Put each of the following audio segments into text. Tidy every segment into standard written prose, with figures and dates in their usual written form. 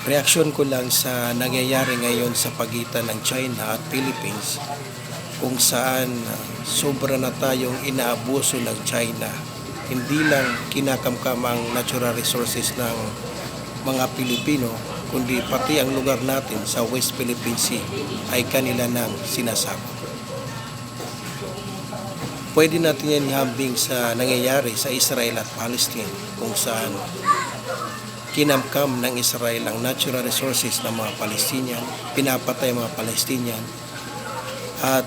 Reaksyon ko lang sa nangyayari ngayon sa pagitan ng China at Philippines kung saan sobra na tayong inaabuso ng China. Hindi lang kinakamkam ang natural resources ng mga Pilipino, kundi pati ang lugar natin sa West Philippine Sea ay kanila nang sinasakop. Pwede natin yan ihambing sa nangyayari sa Israel at Palestine kung saan kinamkam ng Israel ang natural resources ng mga Palestinian, pinapatay mga Palestinian at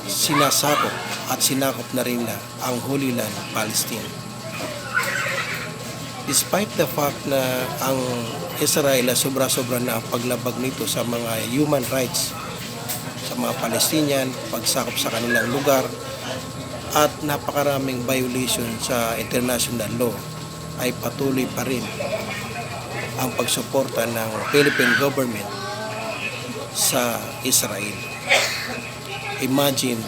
sinasakop at sinakop na rin nila ang Holy Land, Palestine. Despite the fact na ang Israel ay sobra-sobra na ang paglabag nito sa mga human rights sa mga Palestinian, pagsakop sa kanilang lugar, at napakaraming violation sa international law, ay patuloy pa rin ang pagsuporta ng Philippine government sa Israel. Imagine,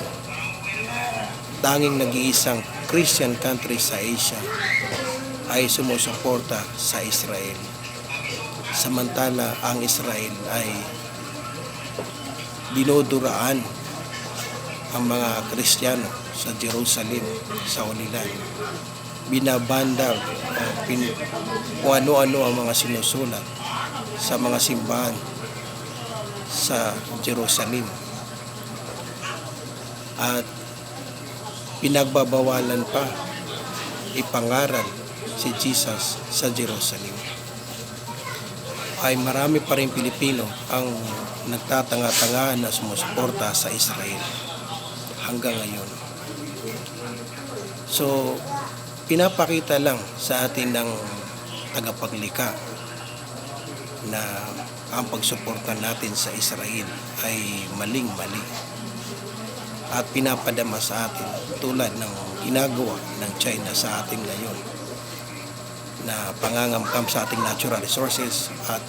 tanging nag-iisang Christian country sa Asia ay sumusuporta sa Israel. Samantala, ang Israel ay dinuduraan ang mga Kristiyano sa Jerusalem, sa Holy Land. Binabandal kung ano-ano ang mga sinusulat sa mga simbahan sa Jerusalem. At pinagbabawalan pa ipangaral si Jesus sa Jerusalem. Ay marami pa rin Pilipino ang nagtatanga-tanga na sumusuporta sa Israel hanggang ngayon. So, pinapakita lang sa atin ng tagapaglikha na ang pagsuporta natin sa Israel ay maling-mali at pinapadama sa atin tulad ng ginagawa ng China sa atin ngayon na pangangamkam sa ating natural resources at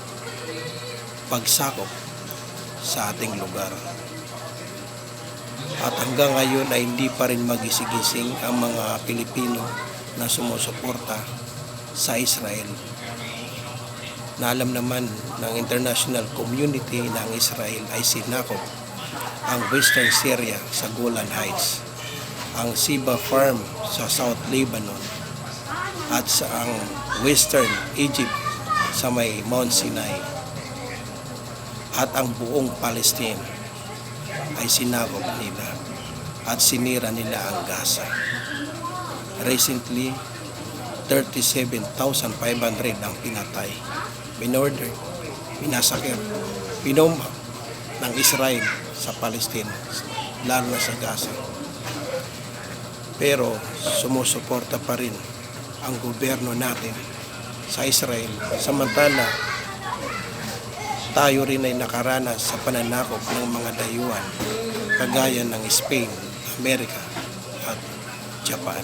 pagsakop sa ating lugar. At hanggang ngayon ay hindi pa rin magising-gising ang mga Pilipino na sumusuporta sa Israel. Na alam naman ng international community na ang Israel ay sinakop ang Western Syria sa Golan Heights, ang Siba Farm sa South Lebanon, at sa ang Western Egypt sa may Mount Sinai, at ang buong Palestine ay sinakop nila at sinira nila ang Gaza. Recently, 37,500 ang pinatay, minorder, pinasakir, pinomba ng Israel sa Palestine, lalo na sa Gaza. Pero sumusuporta pa rin ang gobyerno natin sa Israel, samantala tayo rin ay nakaranas sa pananakop ng mga dayuhan kagaya ng Spain, Amerika at Japan.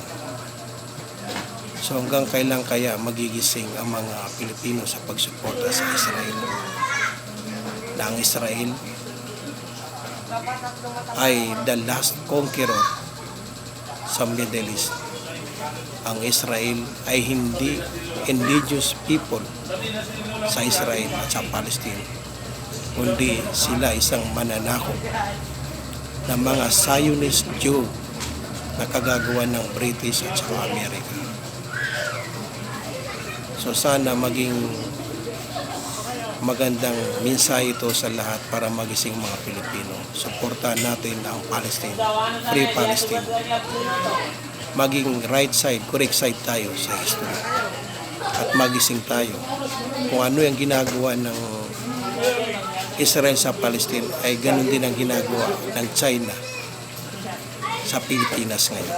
So hanggang kailan kaya magigising ang mga Pilipino sa pagsuporta sa Israel? Na ang Israel ay the last conqueror sa Middle East. Ang Israel ay hindi indigenous people sa Israel at sa Palestine, kundi sila isang mananakop ng mga Zionist Jew na kagagawa ng British at saka Amerika. So sana maging magandang mensahe ito sa lahat para magising mga Pilipino. Suportahan natin ang Palestine, Free Palestine. Maging right side, correct side tayo sa history. At magising tayo kung ano yung ginagawa ng Israel sa Palestine ay ganun din ang ginagawa ng China sa Pilipinas ngayon.